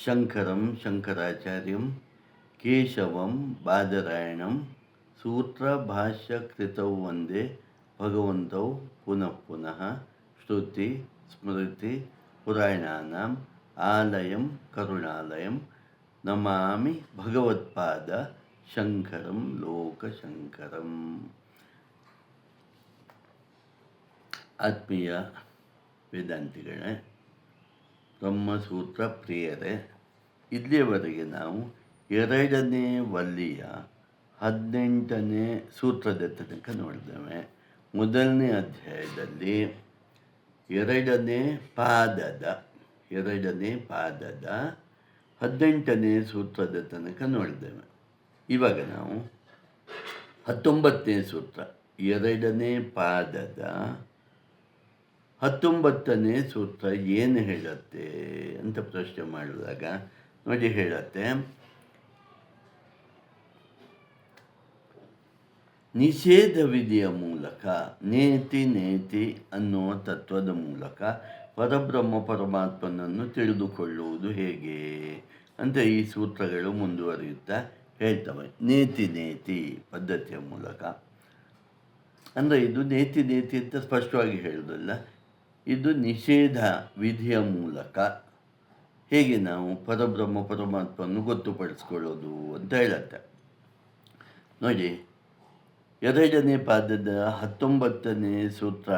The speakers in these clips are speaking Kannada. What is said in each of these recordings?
ಶಂಕರಂ ಶಂಕರಾಚಾರ್ಯಂ ಕೇಶವಂ ಬಾದರಾಯಣಂ ಸೂತ್ರಭಾಷ್ಯಕೃತೌ ವಂದೇ ಭಗವಂತೌ ಪುನಃ ಪುನಃ ಶ್ರುತಿ ಸ್ಮೃತಿ ಪುರಾಣಾನಾಂ ಆಲಯಂ ಕರುಣಾಲಯಂ ನಮಾಮಿ ಭಗವತ್ಪಾದ ಶಂಕರಂ ಲೋಕಶಂಕರಂ. ಆತ್ಮೀಯ ವೇದಾಂತಿಗಳೇ, ಬ್ರಹ್ಮಸೂತ್ರ ಪ್ರಿಯರೇ, ಇಲ್ಲಿಯವರೆಗೆ ನಾವು 2ನೇ ವಲ್ಲಿಯ 18ನೇ ಸೂತ್ರದ ತನಕ ನೋಡಿದ್ದೇವೆ. ಮೊದಲನೇ ಅಧ್ಯಾಯದಲ್ಲಿ 2ನೇ ಪಾದದ 18ನೇ ಸೂತ್ರದ ತನಕ ನೋಡಿದ್ದೇವೆ. ಇವಾಗ ನಾವು 19ನೇ ಸೂತ್ರ 2ನೇ ಪಾದದ 19ನೇ ಸೂತ್ರ ಏನು ಹೇಳುತ್ತೆ ಅಂತ ಪ್ರಶ್ನೆ ಮಾಡಿದಾಗ ನೋಡಿ, ಹೇಳುತ್ತೆ, ನಿಷೇಧ ವಿಧಿಯ ಮೂಲಕ ನೇತಿ ಅನ್ನುವ ತತ್ವದ ಮೂಲಕ ಪರಬ್ರಹ್ಮ ಪರಮಾತ್ಮನನ್ನು ತಿಳಿದುಕೊಳ್ಳುವುದು ಹೇಗೆ ಅಂತ ಈ ಸೂತ್ರಗಳು ಮುಂದುವರಿಯುತ್ತಾ ಹೇಳ್ತವೆ. ನೇತಿ ಪದ್ಧತಿಯ ಮೂಲಕ ಅಂದರೆ ಇದು ನೇತಿ ಅಂತ ಸ್ಪಷ್ಟವಾಗಿ ಹೇಳೋದಲ್ಲ, ಇದು ನಿಷೇಧ ವಿಧಿಯ ಮೂಲಕ ಹೇಗೆ ನಾವು ಪರಬ್ರಹ್ಮ ಪರಮಾತ್ಮನ್ನು ಗೊತ್ತುಪಡಿಸ್ಕೊಳ್ಳೋದು ಅಂತ ಹೇಳುತ್ತೆ. ನೋಡಿ, 2ನೇ ಪಾದದ 19ನೇ ಸೂತ್ರ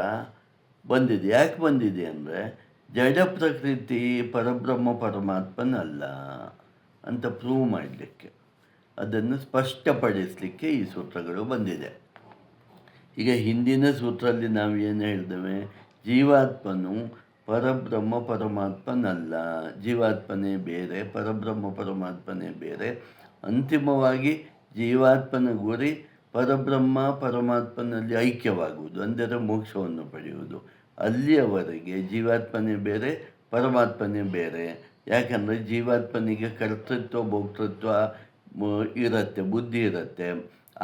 ಬಂದಿದೆ. ಯಾಕೆ ಬಂದಿದೆ ಅಂದರೆ, ಜಡ ಪ್ರಕೃತಿ ಪರಬ್ರಹ್ಮ ಪರಮಾತ್ಮನಲ್ಲ ಅಂತ ಪ್ರೂವ್ ಮಾಡಲಿಕ್ಕೆ, ಅದನ್ನು ಸ್ಪಷ್ಟಪಡಿಸಲಿಕ್ಕೆ ಈ ಸೂತ್ರಗಳು ಬಂದಿದೆ. ಈಗ ಹಿಂದಿನ ಸೂತ್ರದಲ್ಲಿ ನಾವು ಏನು ಹೇಳಿದ್ದೇವೆ, ಜೀವಾತ್ಮನು ಪರಬ್ರಹ್ಮ ಪರಮಾತ್ಮನಲ್ಲ, ಜೀವಾತ್ಮನೇ ಬೇರೆ, ಪರಬ್ರಹ್ಮ ಪರಮಾತ್ಮನೇ ಬೇರೆ. ಅಂತಿಮವಾಗಿ ಜೀವಾತ್ಮನ ಗುರಿ ಪರಬ್ರಹ್ಮ ಪರಮಾತ್ಮನಲ್ಲಿ ಐಕ್ಯವಾಗುವುದು, ಅಂದರೆ ಮೋಕ್ಷವನ್ನು ಪಡೆಯುವುದು. ಅಲ್ಲಿಯವರೆಗೆ ಜೀವಾತ್ಮನೇ ಬೇರೆ, ಪರಮಾತ್ಮನೇ ಬೇರೆ. ಯಾಕಂದರೆ ಜೀವಾತ್ಮನಿಗೆ ಕರ್ತೃತ್ವ ಭೋಕ್ತೃತ್ವ ಇರುತ್ತೆ, ಬುದ್ಧಿ ಇರುತ್ತೆ,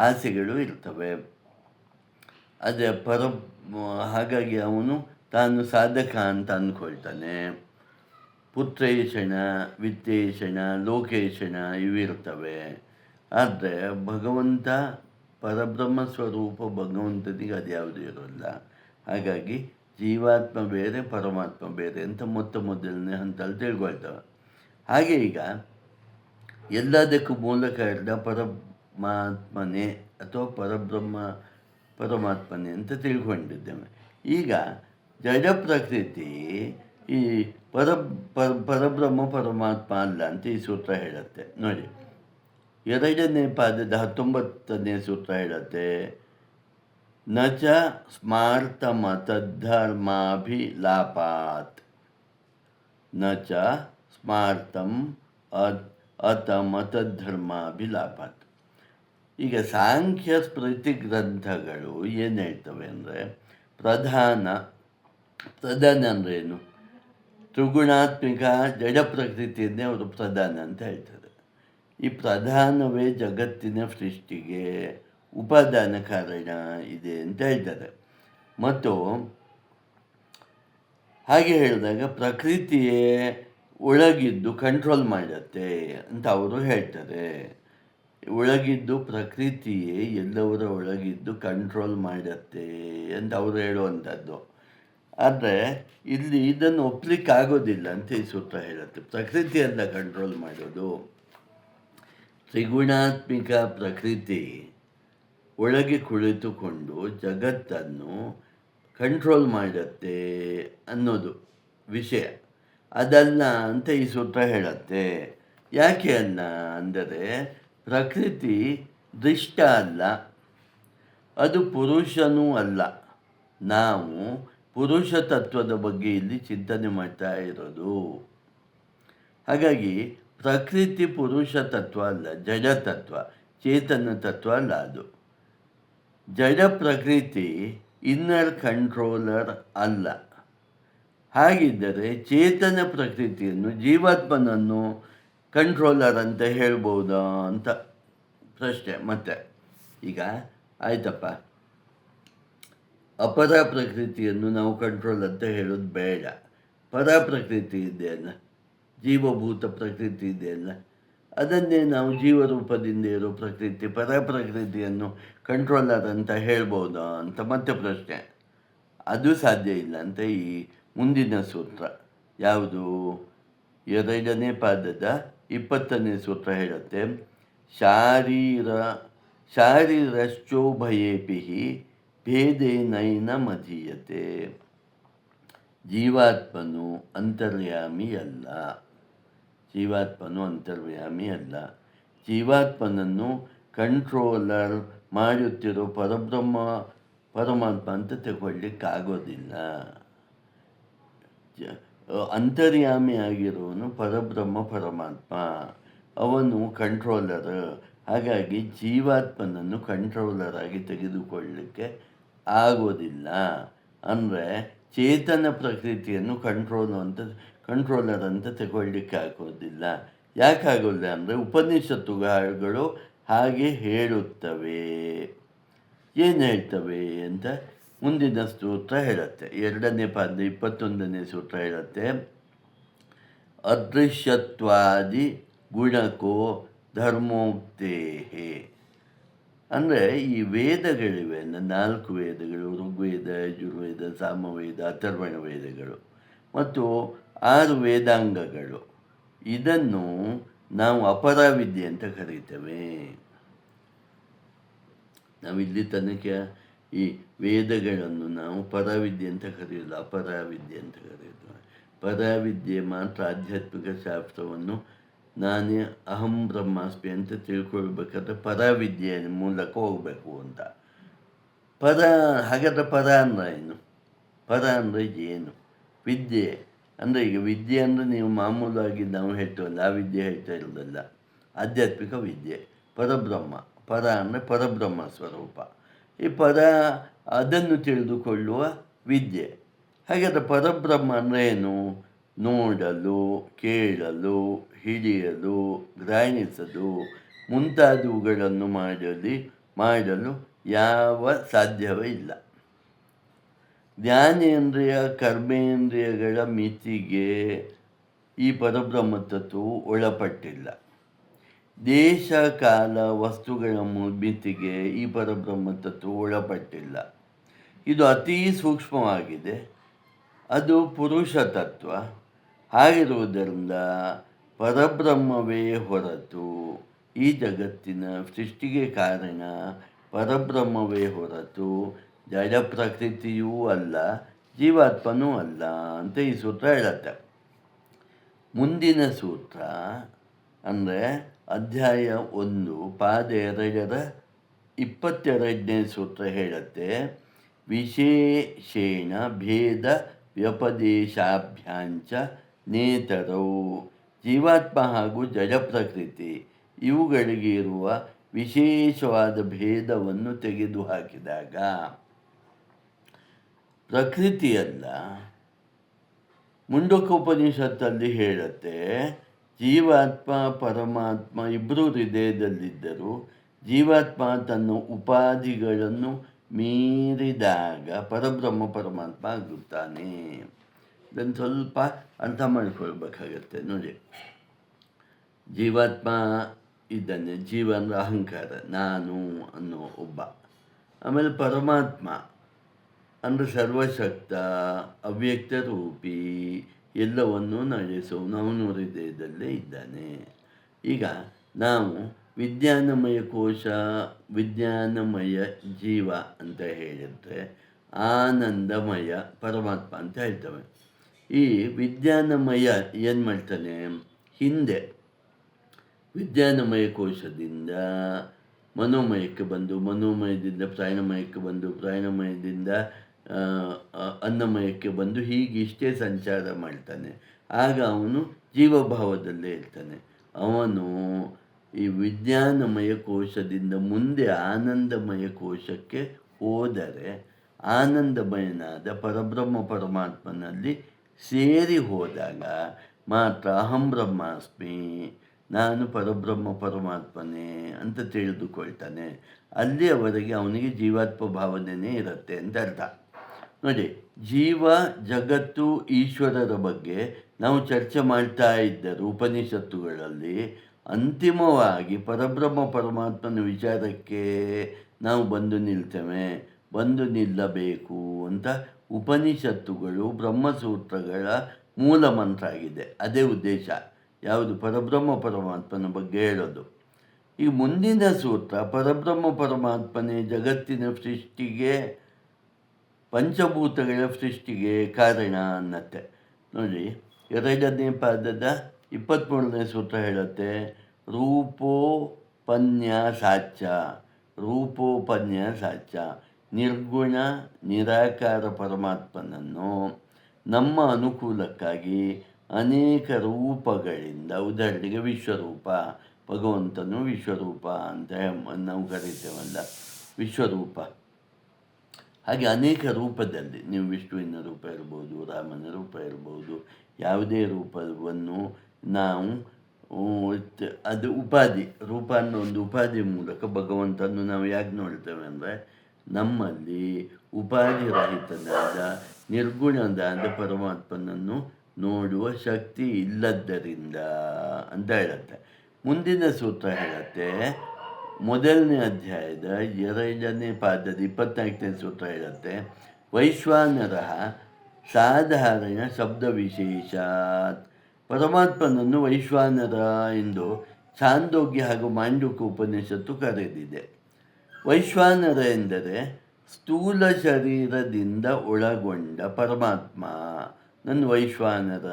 ಆಸೆಗಳು ಇರ್ತವೆ. ಅದೇ ಹಾಗಾಗಿ ಅವನು ತಾನು ಸಾಧಕ ಅಂತ ಅಂದ್ಕೊಳ್ತಾನೆ. ಪುತ್ರೇಷಣ, ವಿತ್ತೇಷಣ, ಲೋಕೇಷಣ ಇವಿರ್ತವೆ. ಆದರೆ ಭಗವಂತ ಪರಬ್ರಹ್ಮ ಸ್ವರೂಪ ಭಗವಂತನಿಗೆ ಅದ್ಯಾವುದೂ ಇರೋಲ್ಲ. ಹಾಗಾಗಿ ಜೀವಾತ್ಮ ಬೇರೆ, ಪರಮಾತ್ಮ ಬೇರೆ ಅಂತ ಮೊದಲನೇ ಹಂತಲ್ಲಿ ತಿಳ್ಕೊಳ್ತವೆ. ಹಾಗೆ ಈಗ ಎಲ್ಲದಕ್ಕೂ ಮೂಲ ಕಾರಣ ಪರಮಾತ್ಮನೇ ಅಥವಾ ಪರಮಾತ್ಮನೇ ಅಂತ ತಿಳ್ಕೊಂಡಿದ್ದೇವೆ. ಈಗ ಜಡ ಪ್ರಕೃತಿ ಈ ಪರಬ್ರಹ್ಮ ಪರಮಾತ್ಮ ಅಲ್ಲ ಅಂತ ಈ ಸೂತ್ರ ಹೇಳುತ್ತೆ. ನೋಡಿ, 2ನೇ ಪಾದದ 19ನೇ ಸೂತ್ರ ಹೇಳುತ್ತೆ, ನ ಚ ಸ್ಮಾರ್ತಮತಧರ್ಮಾಭಿಲಾಪಾತ್, ನ ಚ ಸ್ಮಾರ್ತಂ ಅತಮತಧರ್ಮಾಭಿಲಾಪಾತ್. ಈಗ ಸಾಂಖ್ಯ ಸ್ಮೃತಿ ಗ್ರಂಥಗಳು ಏನು ಹೇಳ್ತವೆ ಅಂದರೆ, ಪ್ರಧಾನ ಅಂದ್ರೇನು, ತ್ರಿಗುಣಾತ್ಮಿಕ ಜಡ ಪ್ರಕೃತಿಯನ್ನೇ ಅವರು ಪ್ರಧಾನ ಅಂತ ಹೇಳ್ತಾರೆ. ಈ ಪ್ರಧಾನವೇ ಜಗತ್ತಿನ ಸೃಷ್ಟಿಗೆ ಉಪಾದಾನ ಕಾರಣ ಇದೆ ಅಂತ ಹೇಳ್ತಾರೆ. ಮತ್ತು ಹಾಗೆ ಹೇಳಿದಾಗ ಪ್ರಕೃತಿಯೇ ಒಳಗಿದ್ದು ಕಂಟ್ರೋಲ್ ಮಾಡುತ್ತೆ ಅಂತ ಅವರು ಹೇಳ್ತಾರೆ. ಒಳಗಿದ್ದು ಪ್ರಕೃತಿಯೇ ಎಲ್ಲವರ ಒಳಗಿದ್ದು ಕಂಟ್ರೋಲ್ ಮಾಡುತ್ತೆ ಅಂತ ಅವರು ಹೇಳುವಂಥದ್ದು. ಆದರೆ ಇಲ್ಲಿ ಇದನ್ನು ಒಪ್ಪಲಿಕ್ಕೆ ಆಗೋದಿಲ್ಲ ಅಂತ ಈ ಸೂತ್ರ ಹೇಳುತ್ತೆ. ಪ್ರಕೃತಿಯಲ್ಲ ಕಂಟ್ರೋಲ್ ಮಾಡೋದು, ತ್ರಿಗುಣಾತ್ಮಿಕ ಪ್ರಕೃತಿ ಒಳಗೆ ಕುಳಿತುಕೊಂಡು ಜಗತ್ತನ್ನು ಕಂಟ್ರೋಲ್ ಮಾಡುತ್ತೆ ಅನ್ನೋದು ವಿಷಯ. ಅದಲ್ಲ ಅಂತ ಈ ಸೂತ್ರ ಹೇಳುತ್ತೆ. ಯಾಕೆ ಅಲ್ಲ ಅಂದರೆ, ಪ್ರಕೃತಿ ದೃಷ್ಟ ಅಲ್ಲ, ಅದು ಪುರುಷನೂ ಅಲ್ಲ. ನಾವು ಪುರುಷ ತತ್ವದ ಬಗ್ಗೆ ಇಲ್ಲಿ ಚಿಂತನೆ ಮಾಡ್ತಾ ಇರೋದು. ಹಾಗಾಗಿ ಪ್ರಕೃತಿ ಪುರುಷ ತತ್ವ ಅಲ್ಲ, ಜಡ ತತ್ವ, ಚೇತನ ತತ್ವ ಅಲ್ಲ. ಅದು ಜಡ ಪ್ರಕೃತಿ ಇನ್ನರ್ ಕಂಟ್ರೋಲರ್ ಅಲ್ಲ. ಹಾಗಿದ್ದರೆ ಚೇತನ ಪ್ರಕೃತಿಯನ್ನು, ಜೀವಾತ್ಮನನ್ನು ಕಂಟ್ರೋಲರ್ ಅಂತ ಹೇಳ್ಬೋದಾ ಅಂತ ಪ್ರಶ್ನೆ. ಮತ್ತೆ ಈಗ ಆಯ್ತಪ್ಪ, ಅಪರ ಪ್ರಕೃತಿಯನ್ನು ನಾವು ಕಂಟ್ರೋಲ್ ಅಂತ ಹೇಳೋದು ಬೇಡ, ಪರ ಪ್ರಕೃತಿ ಇದೆಯಲ್ಲ, ಜೀವಭೂತ ಪ್ರಕೃತಿ ಇದೆಯಲ್ಲ, ಅದನ್ನೇ ನಾವು ಜೀವರೂಪದಿಂದ ಇರೋ ಪ್ರಕೃತಿ, ಪ್ರಕೃತಿಯನ್ನು ಕಂಟ್ರೋಲರ್ ಅಂತ ಹೇಳ್ಬೋದಾ ಅಂತ ಮತ್ತೆ ಪ್ರಶ್ನೆ. ಅದು ಸಾಧ್ಯ ಇಲ್ಲ ಅಂತ ಈ ಮುಂದಿನ ಸೂತ್ರ ಯಾವುದು, 2ನೇ ಪಾದದ 20ನೇ ಸೂತ್ರ ಹೇಳುತ್ತೆ. ಶಾರೀರ ಶಾರೀರಶ್ಚೋಭಯೇಪಿ ಭೇದೇನೈನ ಮಧೀಯತೆ. ಜೀವಾತ್ಮನು ಅಂತರ್ಯಾಮಿ ಅಲ್ಲ. ಜೀವಾತ್ಮನನ್ನು ಕಂಟ್ರೋಲರ್ ಮಾಡುತ್ತಿರೋ ಪರಮಾತ್ಮ ಅಂತ ತಗೊಳ್ಳಿಕ್ಕಾಗೋದಿಲ್ಲ. ಅಂತರ್ಯಾಮಿ ಆಗಿರೋನು ಪರಮಾತ್ಮ, ಅವನು ಕಂಟ್ರೋಲರ್. ಹಾಗಾಗಿ ಜೀವಾತ್ಮನನ್ನು ಕಂಟ್ರೋಲರ್ ಆಗಿ ತೆಗೆದುಕೊಳ್ಳಲಿಕ್ಕೆ ಆಗೋದಿಲ್ಲ. ಅಂದರೆ ಚೇತನ ಪ್ರಕೃತಿಯನ್ನು ಕಂಟ್ರೋಲರ್ ಅಂತ ತಗೊಳ್ಳಿಕ್ಕೆ ಆಗೋದಿಲ್ಲ. ಯಾಕಾಗೋಲ್ಲ ಅಂದರೆ ಉಪನಿಷತ್ತುಗಳು ಹಾಗೆ ಹೇಳುತ್ತವೆ. ಏನು ಹೇಳ್ತವೆ ಅಂತ ಮುಂದಿನ ಸೂತ್ರ ಹೇಳುತ್ತೆ. 2ನೇ ಪಾದ 21ನೇ ಸೂತ್ರ ಹೇಳುತ್ತೆ. ಅದೃಶ್ಯತ್ವಾದಿ ಗುಣಕೋ ಧರ್ಮೋಕ್ತೇ. ಅಂದರೆ ಈ ವೇದಗಳಿವೆ, 4 ವೇದಗಳು, ಋಗ್ವೇದ, ಯಜುರ್ವೇದ, ಸಾಮವೇದ, ಅಥರ್ವಣ ವೇದಗಳು ಮತ್ತು 6 ವೇದಾಂಗಗಳು. ಇದನ್ನು ನಾವು ಅಪರಾವಿದ್ಯೆ ಅಂತ ಕರೀತೇವೆ. ನಾವಿಲ್ಲಿ ತನಕ ಈ ವೇದಗಳನ್ನು ನಾವು ಪರಾವಿದ್ಯೆ ಅಂತ ಕರೆಯೋದು, ಅಪರಾವಿದ್ಯೆ ಅಂತ ಕರೆಯುತ್ತೇವೆ. ಪರಾವಿದ್ಯೆ ಮಾತ್ರ ಆಧ್ಯಾತ್ಮಿಕ ಶಾಸ್ತ್ರವನ್ನು ನಾನೇ ಅಹಂ ಬ್ರಹ್ಮಾಸ್ಮಿ ಅಂತ ತಿಳ್ಕೊಳ್ಬೇಕಾದ್ರೆ ಪರಾವಿದ್ಯೆಯ ಮೂಲಕ ಹೋಗಬೇಕು ಅಂತ. ಹಾಗಾದರೆ ಪರ ಅಂದರೆ ಏನು? ಪರ ಅಂದರೆ ಏನು? ವಿದ್ಯೆ ಅಂದರೆ, ಈಗ ವಿದ್ಯೆ ಅಂದರೆ ನೀವು ಮಾಮೂಲಾಗಿ ನಾವು ಹೇಳ್ತೇವಲ್ಲ, ಆ ವಿದ್ಯೆ ಹೇಳ್ತಾ ಇರೋದಲ್ಲ. ಆಧ್ಯಾತ್ಮಿಕ ವಿದ್ಯೆ ಪರಬ್ರಹ್ಮ. ಪರ ಅಂದರೆ ಪರಬ್ರಹ್ಮ ಸ್ವರೂಪ. ಈ ಅದನ್ನು ತಿಳಿದುಕೊಳ್ಳುವ ವಿದ್ಯೆ. ಹಾಗಾದರೆ ಪರಬ್ರಹ್ಮ ಅಂದರೆ ಏನು? ನೋಡಲು, ಕೇಳಲು, ಹಿಡಿಯಲು, ಗ್ರಹಿಸಲು ಮುಂತಾದವುಗಳನ್ನು ಮಾಡಲು ಯಾವ ಸಾಧ್ಯವೇ ಇಲ್ಲ. ಜ್ಞಾನೇಂದ್ರಿಯ ಕರ್ಮೇಂದ್ರಿಯಗಳ ಮಿತಿಗೆ ಈ ಪರಬ್ರಹ್ಮ ತತ್ವವು ಒಳಪಟ್ಟಿಲ್ಲ. ದೇಶ ಕಾಲ ವಸ್ತುಗಳ ಮಿತಿಗೆ ಈ ಪರಬ್ರಹ್ಮ ತತ್ವವು ಒಳಪಟ್ಟಿಲ್ಲ. ಇದು ಅತೀ ಸೂಕ್ಷ್ಮವಾಗಿದೆ. ಅದು ಪುರುಷ ತತ್ವ. ಹಾಗಿರುವುದರಿಂದ ಪರಬ್ರಹ್ಮವೇ ಹೊರತು, ಈ ಜಗತ್ತಿನ ಸೃಷ್ಟಿಗೆ ಕಾರಣ ಪರಬ್ರಹ್ಮವೇ ಹೊರತು ಜಡ ಪ್ರಕೃತಿಯೂ ಅಲ್ಲ, ಜೀವಾತ್ಮನೂ ಅಲ್ಲ ಅಂತ ಈ ಸೂತ್ರ ಹೇಳುತ್ತೆ. ಮುಂದಿನ ಸೂತ್ರ ಅಂದರೆ ಅಧ್ಯಾಯ 1 ಪಾದ 2ರ 22ನೇ ಸೂತ್ರ ಹೇಳುತ್ತೆ. ವಿಶೇಷೇಣ ಭೇದ ವ್ಯಪದೇಶಾಭ್ಯಾಂಚ ನೇತರವು. ಜೀವಾತ್ಮ ಹಾಗೂ ಜಡ ಪ್ರಕೃತಿ ಇವುಗಳಿಗೆ ಇರುವ ವಿಶೇಷವಾದ ಭೇದವನ್ನು ತೆಗೆದುಹಾಕಿದಾಗ ಪ್ರಕೃತಿಯಲ್ಲ. ಮುಂಡಕೋಪನಿಷತ್ತಲ್ಲಿ ಹೇಳುತ್ತೆ, ಜೀವಾತ್ಮ ಪರಮಾತ್ಮ ಇಬ್ಬರೂ ಹೃದಯದಲ್ಲಿದ್ದರು. ಜೀವಾತ್ಮ ತನ್ನ ಉಪಾಧಿಗಳನ್ನು ಮೀರಿದಾಗ ಪರಮಾತ್ಮ ಆಗುತ್ತಾನೆ. ಇದನ್ನು ಸ್ವಲ್ಪ ಅರ್ಥ ಮಾಡಿಕೊಳ್ಬೇಕಾಗತ್ತೆ. ನೋಡಿ, ಜೀವಾತ್ಮ ಇದ್ದಾನೆ. ಜೀವ ಅಂದರೆ ಅಹಂಕಾರ, ನಾನು ಅನ್ನೋ ಒಬ್ಬ. ಆಮೇಲೆ ಪರಮಾತ್ಮ ಅಂದರೆ ಸರ್ವಶಕ್ತ, ಅವ್ಯಕ್ತ ರೂಪಿ, ಎಲ್ಲವನ್ನೂ ನಡೆಸೋನು, ಅವನು ಹೃದಯದಲ್ಲೇ ಇದ್ದಾನೆ. ಈಗ ನಾವು ವಿಜ್ಞಾನಮಯ ಕೋಶ, ವಿಜ್ಞಾನಮಯ ಜೀವ ಅಂತ ಹೇಳಿದರೆ ಆನಂದಮಯ ಪರಮಾತ್ಮ ಅಂತ ಹೇಳ್ತೇವೆ. ಈ ವಿಜ್ಞಾನಮಯ ಏನು ಮಾಡ್ತಾನೆ? ಹಿಂದೆ ವಿಜ್ಞಾನಮಯ ಕೋಶದಿಂದ ಮನೋಮಯಕ್ಕೆ ಬಂದು, ಮನೋಮಯದಿಂದ ಪ್ರಾಣಮಯಕ್ಕೆ ಬಂದು, ಪ್ರಾಣಮಯದಿಂದ ಅನ್ನಮಯಕ್ಕೆ ಬಂದು, ಹೀಗಿಷ್ಟೇ ಸಂಚಾರ ಮಾಡ್ತಾನೆ. ಆಗ ಅವನು ಜೀವಭಾವದಲ್ಲೇ ಇರ್ತಾನೆ. ಅವನು ಈ ವಿಜ್ಞಾನಮಯ ಕೋಶದಿಂದ ಮುಂದೆ ಆನಂದಮಯ ಕೋಶಕ್ಕೆ ಹೋದರೆ ಆನಂದಮಯನಾದ ಪರಮಾತ್ಮನಲ್ಲಿ ಸೇರಿ ಹೋದಾಗ ಮಾತ್ರ ಅಹಂ ಬ್ರಹ್ಮಾಸ್ಮಿ, ನಾನು ಪರಮಾತ್ಮನೇ ಅಂತ ತಿಳಿದುಕೊಳ್ತಾನೆ. ಅಲ್ಲಿಯವರೆಗೆ ಅವನಿಗೆ ಜೀವಾತ್ಮ ಭಾವನೆಯೇ ಇರುತ್ತೆ ಅಂತ ಅರ್ಥ. ನೋಡಿ, ಜೀವ, ಜಗತ್ತು, ಈಶ್ವರರ ಬಗ್ಗೆ ನಾವು ಚರ್ಚೆ ಮಾಡ್ತಾ ಇದ್ದರು ಉಪನಿಷತ್ತುಗಳಲ್ಲಿ. ಅಂತಿಮವಾಗಿ ಪರಬ್ರಹ್ಮ ಪರಮಾತ್ಮನ ವಿಚಾರಕ್ಕೆ ನಾವು ಬಂದು ನಿಲ್ತೇವೆ, ಬಂದು ನಿಲ್ಲಬೇಕು ಅಂತ ಉಪನಿಷತ್ತುಗಳು ಬ್ರಹ್ಮಸೂತ್ರಗಳ ಮೂಲ ಮಂತ್ರ ಆಗಿದೆ. ಅದೇ ಉದ್ದೇಶ. ಯಾವುದು? ಪರಬ್ರಹ್ಮ ಪರಮಾತ್ಮನ ಬಗ್ಗೆ ಹೇಳೋದು. ಈ ಮುಂದಿನ ಸೂತ್ರ ಪರಬ್ರಹ್ಮ ಪರಮಾತ್ಮನೇ ಜಗತ್ತಿನ ಸೃಷ್ಟಿಗೆ, ಪಂಚಭೂತಗಳ ಸೃಷ್ಟಿಗೆ ಕಾರಣ ಅನ್ನತ್ತೆ. ನೋಡಿ, 2ನೇ ಪಾದದ 23ನೇ ಸೂತ್ರ ಹೇಳುತ್ತೆ, ರೂಪೋಪನ್ಯಾಸಾಚ. ರೂಪೋಪನ್ಯಾಸಾಚ, ನಿರ್ಗುಣ ನಿರಾಕಾರ ಪರಮಾತ್ಮನನ್ನು ನಮ್ಮ ಅನುಕೂಲಕ್ಕಾಗಿ ಅನೇಕ ರೂಪಗಳಿಂದ, ಉದಾಹರಣೆಗೆ ವಿಶ್ವರೂಪ, ಭಗವಂತನು ವಿಶ್ವರೂಪ ಅಂತ ನಾವು ಕರೀತೇವಲ್ಲ, ವಿಶ್ವರೂಪ. ಹಾಗೆ ಅನೇಕ ರೂಪದಲ್ಲಿ, ನೀವು ವಿಷ್ಣುವಿನ ರೂಪ ಇರ್ಬೋದು, ರಾಮನ ರೂಪ ಇರ್ಬೋದು, ಯಾವುದೇ ರೂಪವನ್ನು ನಾವು ಅದು ಉಪಾಧಿ, ರೂಪ ಅನ್ನೋ ಒಂದು ಉಪಾಧಿ ಮೂಲಕ ಭಗವಂತನ ನಾವು ಯಾಕೆ ನೋಡ್ತೇವೆ ಅಂದರೆ, ನಮ್ಮಲ್ಲಿ ಉಪಾಧಿ ರಹಿತನಾದ ನಿರ್ಗುಣನಾದ ಪರಮಾತ್ಮನನ್ನು ನೋಡುವ ಶಕ್ತಿ ಇಲ್ಲದ್ದರಿಂದ ಅಂತ ಹೇಳುತ್ತೆ. ಮುಂದಿನ ಸೂತ್ರ ಹೇಳುತ್ತೆ, 1ನೇ ಅಧ್ಯಾಯದ 2ನೇ ಪಾದದ 24ನೇ ಸೂತ್ರ ಹೇಳುತ್ತೆ, ವೈಶ್ವಾನರ ಸಾಧಾರಣ ಶಬ್ದ ವಿಶೇಷಾತ್. ಪರಮಾತ್ಮನನ್ನು ವೈಶ್ವಾನರ ಎಂದು ಛಾಂದೋಗ್ಯ ಹಾಗೂ ಮಾಂಡುಕ್ಯ ಉಪನಿಷತ್ತು ಕರೆದಿದೆ. ವೈಶ್ವಾನರ ಎಂದರೆ ಸ್ಥೂಲ ಶರೀರದಿಂದ ಒಳಗೊಂಡ ಪರಮಾತ್ಮ ನನ್ನ ವೈಶ್ವಾನರ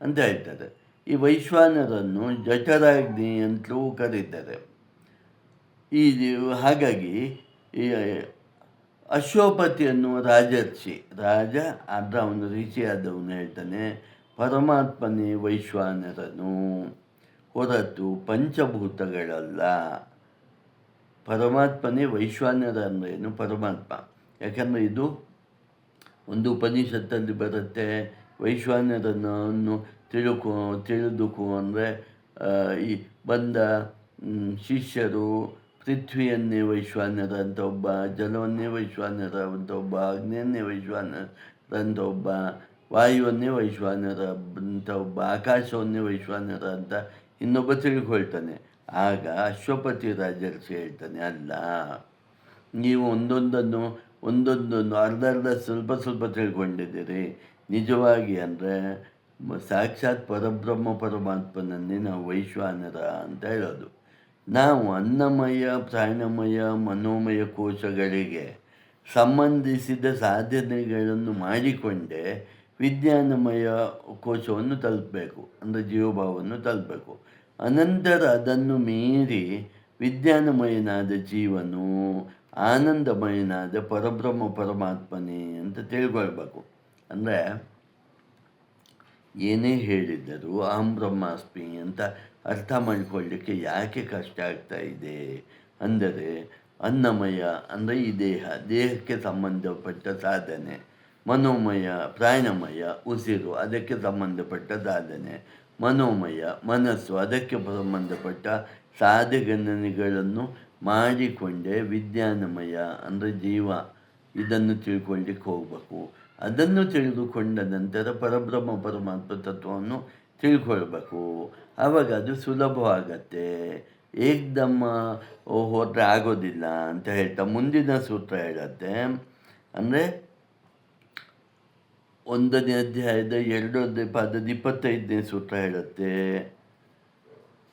ಅಂತ ಹೇಳ್ತಾರೆ. ಈ ವೈಶ್ವಾನರನ್ನು ಜಠರಾಗ್ನಿ ಅಂತಲೂ ಕರೀತಾರೆ. ಹಾಗಾಗಿ ಈ ಅಶ್ವಪತಿ ಅನ್ನುವ ರಾಜರ್ಷಿ, ರಾಜ ಆದ ಅವನು ಋಷಿಯಾದವನು ಹೇಳ್ತಾನೆ, ಪರಮಾತ್ಮನೇ ವೈಶ್ವಾನರನು ಹೊರತು ಪಂಚಭೂತಗಳಲ್ಲ. ಪರಮಾತ್ಮನೇ ವೈಶ್ವಾನರ ಅಂದ್ರೇನು? ಪರಮಾತ್ಮ. ಯಾಕಂದರೆ ಇದು ಒಂದು ಉಪನಿಷತ್ತಲ್ಲಿ ಬರುತ್ತೆ, ವೈಶ್ವಾನರನ್ನು ತಿಳಿದುಕೋ ಅಂದರೆ ಈ ಬಂದ ಶಿಷ್ಯರು ಪೃಥ್ವಿಯನ್ನೇ ವೈಶ್ವಾನರ ಅಂತ ಒಬ್ಬ, ಜಲವನ್ನೇ ವೈಶ್ವಾನರ ಅಂತ ಒಬ್ಬ, ಅಗ್ನಿಯನ್ನೇ ವೈಶ್ವಾನರ ಅಂತ ಒಬ್ಬ, ವಾಯುವನ್ನೇ ವೈಶ್ವಾನರ ಅಂತ ಒಬ್ಬ, ಆಕಾಶವನ್ನೇ ವೈಶ್ವಾನರ ಅಂತ ಇನ್ನೊಬ್ಬ ತಿಳ್ಕೊಳ್ತಾನೆ. ಆಗ ಅಶ್ವಪತಿ ರಾಜರ್ಷಿ ಹೇಳ್ತಾನೆ, ಅಲ್ಲ, ನೀವು ಒಂದೊಂದನ್ನು ಅರ್ಧ ಸ್ವಲ್ಪ ಸ್ವಲ್ಪ ತಿಳ್ಕೊಂಡಿದ್ದೀರಿ. ನಿಜವಾಗಿ ಅಂದರೆ ಸಾಕ್ಷಾತ್ ಪರಬ್ರಹ್ಮ ಪರಮಾತ್ಮನನ್ನೇ ನಾವು ವೈಶ್ವಾನರ ಅಂತ ಹೇಳೋದು. ನಾವು ಅನ್ನಮಯ, ಪ್ರಾಣಮಯ, ಮನೋಮಯ ಕೋಶಗಳಿಗೆ ಸಂಬಂಧಿಸಿದ ಸಾಧನೆಗಳನ್ನು ಮಾಡಿಕೊಂಡೇ ವಿಜ್ಞಾನಮಯ ಕೋಶವನ್ನು ತಲುಪಬೇಕು, ಅಂದರೆ ಜೀವಭಾವವನ್ನು ತಲುಪಬೇಕು. ಅನಂತರ ಅದನ್ನು ಮೀರಿ ವಿಜ್ಞಾನಮಯನಾದ ಜೀವನು ಆನಂದಮಯನಾದ ಪರಬ್ರಹ್ಮ ಪರಮಾತ್ಮನೇ ಅಂತ ತಿಳ್ಕೊಳ್ಬೇಕು. ಅಂದರೆ ಏನೇ ಹೇಳಿದ್ದರೂ ಅಹಂ ಬ್ರಹ್ಮಾಸ್ಮಿ ಅಂತ ಅರ್ಥ ಮಾಡಿಕೊಳ್ಳಲಿಕ್ಕೆ ಯಾಕೆ ಕಷ್ಟ ಆಗ್ತಾ ಇದೆ ಅಂದರೆ, ಅನ್ನಮಯ ಅಂದರೆ ಈ ದೇಹಕ್ಕೆ ಸಂಬಂಧಪಟ್ಟ ಸಾಧನೆ, ಮನೋಮಯ ಪ್ರಾಣಮಯ ಉಸಿರು, ಅದಕ್ಕೆ ಸಂಬಂಧಪಟ್ಟ ಸಾಧನೆ, ಮನೋಮಯ ಮನಸ್ಸು, ಅದಕ್ಕೆ ಸಂಬಂಧಪಟ್ಟ ಸಾಧನೆಗಳನ್ನು ಮಾಡಿಕೊಂಡೇ ವಿಜ್ಞಾನಮಯ ಅಂದರೆ ಜೀವ ಇದನ್ನು ತಿಳ್ಕೊಳ್ಳಿಕ್ಕೆ ಹೋಗಬೇಕು. ಅದನ್ನು ತಿಳಿದುಕೊಂಡ ನಂತರ ಪರಬ್ರಹ್ಮ ಪರಮಾತ್ಮ ತತ್ವವನ್ನು ತಿಳ್ಕೊಳ್ಬೇಕು. ಆವಾಗ ಅದು ಸುಲಭವಾಗತ್ತೆ. ಏಕ್ದಮ್ಮ ಹೋದರೆ ಆಗೋದಿಲ್ಲ ಅಂತ ಹೇಳ್ತಾ ಮುಂದಿನ ಸೂತ್ರ ಹೇಳತ್ತೆ. ಅಂದರೆ 1ನೇ ಅಧ್ಯಾಯದ 2ನೇ ಪಾದದ 25ನೇ ಸೂತ್ರ ಹೇಳುತ್ತೆ,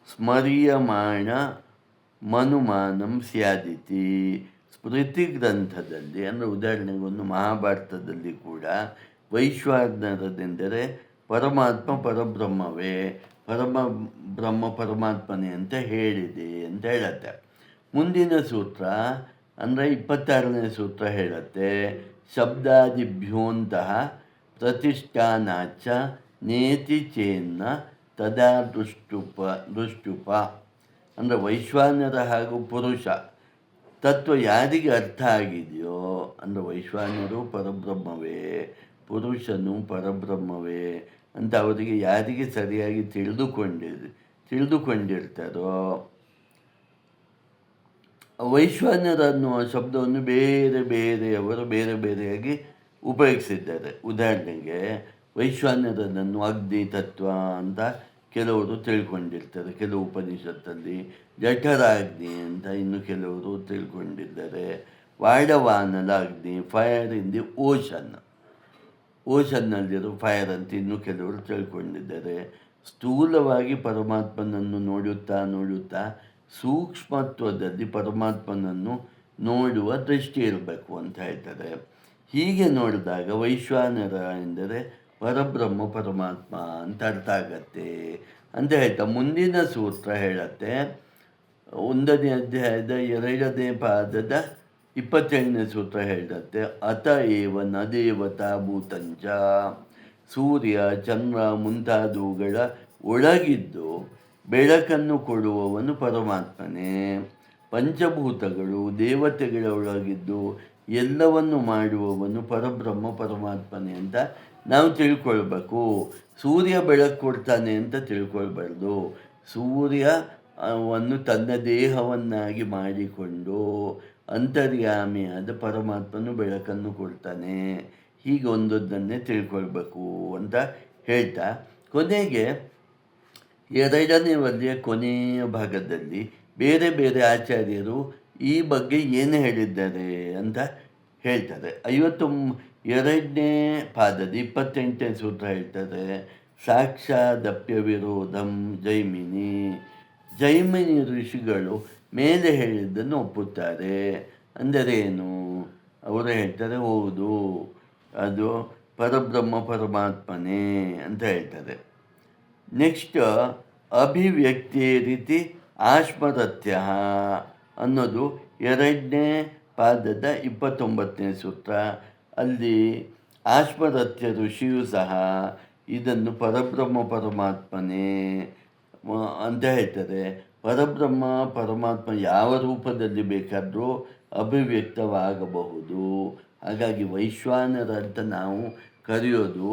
ಸ್ಮರ್ಯಮಾಣ ಮನುಮಾನಂ ಸ್ಯಾದಿತಿ. ಸ್ಮೃತಿ ಗ್ರಂಥದಲ್ಲಿ, ಅಂದರೆ ಉದಾಹರಣೆಗೆ ಒಂದು ಮಹಾಭಾರತದಲ್ಲಿ ಕೂಡ ವೈಶ್ವಾನರನೆಂದರೆ ಪರಮಾತ್ಮ ಪರಬ್ರಹ್ಮವೇ, ಬ್ರಹ್ಮ ಪರಮಾತ್ಮನೇ ಅಂತ ಹೇಳಿದೆ ಅಂತ ಹೇಳುತ್ತೆ. ಮುಂದಿನ ಸೂತ್ರ ಅಂದರೆ 26ನೇ ಸೂತ್ರ ಹೇಳುತ್ತೆ, ಶಬ್ದಾದಿಭ್ಯೋಂತಹ ಪ್ರತಿಷ್ಠಾನಾಚ ನೇತಿ ಚೇನ್ನ ತದಾ ದೃಷ್ಟುಪ. ಅಂದರೆ ವೈಶ್ವಾನರ ಹಾಗೂ ಪುರುಷ ತತ್ವ ಯಾರಿಗೆ ಅರ್ಥ ಆಗಿದೆಯೋ, ಅಂದರೆ ವೈಶ್ವಾನರು ಪರಬ್ರಹ್ಮವೇ, ಪುರುಷನು ಪರಬ್ರಹ್ಮವೇ ಅಂತ ಅವರಿಗೆ ಯಾರಿಗೆ ಸರಿಯಾಗಿ ತಿಳಿದುಕೊಂಡಿರ್ತಾರೋ, ವೈಶ್ವಾನರ ಅನ್ನುವ ಶಬ್ದವನ್ನು ಬೇರೆಯವರು ಬೇರೆ ಬೇರೆಯಾಗಿ ಉಪಯೋಗಿಸಿದ್ದಾರೆ. ಉದಾಹರಣೆಗೆ ವೈಶ್ವಾನರನನ್ನು ಅಗ್ನಿ ತತ್ವ ಅಂತ ಕೆಲವರು ತಿಳ್ಕೊಂಡಿರ್ತಾರೆ ಕೆಲವು ಉಪನಿಷತ್ತಲ್ಲಿ, ಜಠರಾಗ್ನಿ ಅಂತ ಇನ್ನು ಕೆಲವರು ತಿಳ್ಕೊಂಡಿದ್ದಾರೆ. ವಾಡವಾನಲ ಅಗ್ನಿ, ಫೈರ್ ಇನ್ ದಿ ಓಷನ್ನಲ್ಲಿರೋ ಫೈರ್ ಅಂತ ಇನ್ನು ಕೆಲವರು ತಿಳ್ಕೊಂಡಿದ್ದಾರೆ. ಸ್ಥೂಲವಾಗಿ ಪರಮಾತ್ಮನನ್ನು ನೋಡುತ್ತಾ ಸೂಕ್ಷ್ಮತ್ವದಲ್ಲಿ ಪರಮಾತ್ಮನನ್ನು ನೋಡುವ ದೃಷ್ಟಿ ಇರಬೇಕು ಅಂತ ಹೇಳ್ತಾರೆ. ಹೀಗೆ ನೋಡಿದಾಗ ವೈಶ್ವಾನರ ಎಂದರೆ ಪರಬ್ರಹ್ಮ ಪರಮಾತ್ಮ ಅಂತ ಅರ್ಥ ಆಗತ್ತೆ ಅಂತ ಹೇಳ್ತಾ ಮುಂದಿನ ಸೂತ್ರ ಹೇಳತ್ತೆ. 1ನೇ ಅಧ್ಯಾಯದ 2ನೇ ಪಾದದ 27ನೇ ಸೂತ್ರ ಹೇಳುತ್ತೆ. ಅತ ಏವ ನ ದೇವತಾ ಭೂತಂಚ, ಸೂರ್ಯ ಚಂದ್ರ ಮುಂತಾದವುಗಳ ಒಳಗಿದ್ದು ಬೆಳಕನ್ನು ಕೊಡುವವನು ಪರಮಾತ್ಮನೇ. ಪಂಚಭೂತಗಳು ದೇವತೆಗಳ ಒಳಗಿದ್ದು ಎಲ್ಲವನ್ನು ಮಾಡುವವನು ಪರಬ್ರಹ್ಮ ಪರಮಾತ್ಮನೇ ಅಂತ ನಾವು ತಿಳ್ಕೊಳ್ಬೇಕು. ಸೂರ್ಯ ಬೆಳಕು ಕೊಡ್ತಾನೆ ಅಂತ ತಿಳ್ಕೊಳ್ಬಾರ್ದು. ಸೂರ್ಯವನ್ನು ತನ್ನ ದೇಹವನ್ನಾಗಿ ಮಾಡಿಕೊಂಡು ಅಂತರ್ಯಾಮಿಯಾದ ಪರಮಾತ್ಮನು ಬೆಳಕನ್ನು ಕೊಡ್ತಾನೆ. ಹೀಗೆ ಒಂದೊಂದನ್ನೇ ತಿಳ್ಕೊಳ್ಬೇಕು ಅಂತ ಹೇಳ್ತಾ ಕೊನೆಗೆ 2ನೇ ವಲ್ಲಿಯ ಕೊನೆಯ ಭಾಗದಲ್ಲಿ ಬೇರೆ ಬೇರೆ ಆಚಾರ್ಯರು ಈ ಬಗ್ಗೆ ಏನು ಹೇಳಿದ್ದಾರೆ ಅಂತ ಹೇಳ್ತಾರೆ. 2ನೇ ಪಾದದ 28ನೇ ಸೂತ್ರ ಹೇಳ್ತಾರೆ. ಸಾಕ್ಷಾದಪ್ಯ ವಿರೋಧಂ ಜೈಮಿನಿ ಋಷಿಗಳು ಮೇಲೆ ಹೇಳಿದ್ದನ್ನು ಒಪ್ಪುತ್ತಾರೆ. ಅಂದರೇನು? ಅವರು ಹೇಳ್ತಾರೆ ಹೌದು, ಅದು ಪರಬ್ರಹ್ಮ ಪರಮಾತ್ಮನೇ ಅಂತ ಹೇಳ್ತಾರೆ. ನೆಕ್ಸ್ಟ್ ಅಭಿವ್ಯಕ್ತಿ ರೀತಿ ಆಶ್ಮರತ್ಯ ಅನ್ನೋದು 2ನೇ ಪಾದದ 29ನೇ ಸೂತ್ರ. ಅಲ್ಲಿ ಆಶ್ಮರತ್ಯ ಋಷಿಯೂ ಸಹ ಇದನ್ನು ಪರಬ್ರಹ್ಮ ಪರಮಾತ್ಮನೇ ಅಂತ ಹೇಳ್ತಾರೆ. ಪರಬ್ರಹ್ಮ ಪರಮಾತ್ಮ ಯಾವ ರೂಪದಲ್ಲಿ ಬೇಕಾದರೂ ಅಭಿವ್ಯಕ್ತವಾಗಬಹುದು. ಹಾಗಾಗಿ ವೈಶ್ವಾನರ ಅಂತ ನಾವು ಕರೆಯೋದು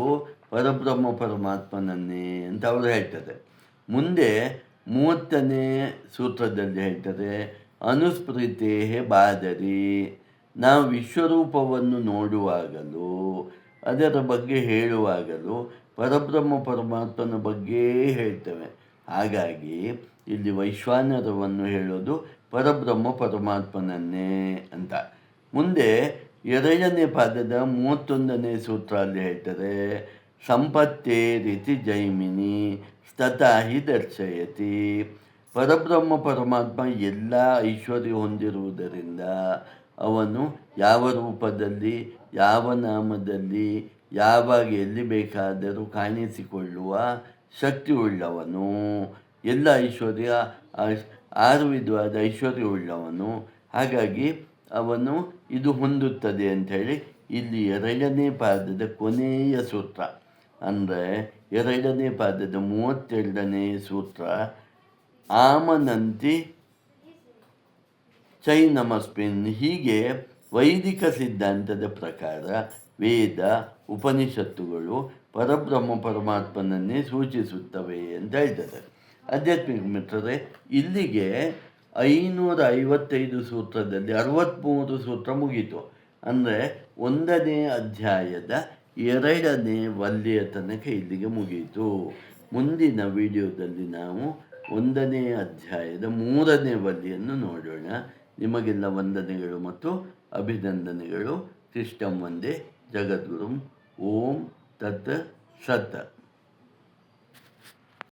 ಪರಬ್ರಹ್ಮ ಪರಮಾತ್ಮನನ್ನೇ ಅಂತ ಅವರು ಹೇಳ್ತಾರೆ. ಮುಂದೆ 30ನೇ ಸೂತ್ರದಲ್ಲಿ ಹೇಳ್ತಾರೆ. ಅನುಸ್ಮೃತೇ ಬಾದರಿ, ನಾವು ವಿಶ್ವರೂಪವನ್ನು ನೋಡುವಾಗಲೂ ಅದರ ಬಗ್ಗೆ ಹೇಳುವಾಗಲೂ ಪರಬ್ರಹ್ಮ ಪರಮಾತ್ಮನ ಬಗ್ಗೆ ಹೇಳ್ತೇವೆ. ಹಾಗಾಗಿ ಇಲ್ಲಿ ವೈಶ್ವಾನರವನ್ನು ಹೇಳೋದು ಪರಬ್ರಹ್ಮ ಪರಮಾತ್ಮನನ್ನೇ ಅಂತ. ಮುಂದೆ 2ನೇ ಪಾದದ 31ನೇ ಸೂತ್ರ ಅಲ್ಲಿ ಹೇಳ್ತಾರೆ. ಸಂಪತ್ತೇ ರೀತಿ ಜೈಮಿನಿ ಸ್ತತಾ ಹಿ ದರ್ಶಯತಿ, ಪರಬ್ರಹ್ಮ ಪರಮಾತ್ಮ ಎಲ್ಲ ಐಶ್ವರ್ಯ ಹೊಂದಿರುವುದರಿಂದ ಅವನು ಯಾವ ರೂಪದಲ್ಲಿ ಯಾವ ನಾಮದಲ್ಲಿ ಯಾವಾಗ ಎಲ್ಲಿ ಬೇಕಾದರೂ ಕಾಣಿಸಿಕೊಳ್ಳುವ ಶಕ್ತಿಯುಳ್ಳವನು, ಎಲ್ಲ ಐಶ್ವರ್ಯ 6 ವಿಧವಾದ ಐಶ್ವರ್ಯವುಳ್ಳವನು. ಹಾಗಾಗಿ ಅವನು ಇದು ಹೊಂದುತ್ತದೆ ಅಂಥೇಳಿ ಇಲ್ಲಿ 2ನೇ ಪಾದದ ಕೊನೆಯ ಸೂತ್ರ ಅಂದರೆ 2ನೇ ಪಾದದ 32ನೇ ಸೂತ್ರ ಆಮನಂತಿ ಚೈನಮಸ್ಮಿನ್. ಹೀಗೆ ವೈದಿಕ ಸಿದ್ಧಾಂತದ ಪ್ರಕಾರ ವೇದ ಉಪನಿಷತ್ತುಗಳು ಪರಬ್ರಹ್ಮ ಪರಮಾತ್ಮನನ್ನೇ ಸೂಚಿಸುತ್ತವೆ ಅಂತ ಹೇಳ್ತಾರೆ. ಆಧ್ಯಾತ್ಮಿಕ ಮಿತ್ರರೇ, ಇಲ್ಲಿಗೆ 555 ಸೂತ್ರದಲ್ಲಿ 63 ಸೂತ್ರ ಮುಗೀತು. ಅಂದರೆ 1ನೇ ಅಧ್ಯಾಯದ 2ನೇ ವಲ್ಲಿಯ ತನಕ ಇಲ್ಲಿಗೆ ಮುಗಿಯಿತು. ಮುಂದಿನ ವಿಡಿಯೋದಲ್ಲಿ ನಾವು 1ನೇ ಅಧ್ಯಾಯದ 3ನೇ ವಲ್ಲಿಯನ್ನು ನೋಡೋಣ. ನಿಮಗೆಲ್ಲ ವಂದನೆಗಳು ಮತ್ತು ಅಭಿನಂದನೆಗಳು. ಸಿಸ್ಟಮ್ ಒಂದೇ, ಜಗದ್ಗುರು. ಓಂ ತತ್ ಸತ್.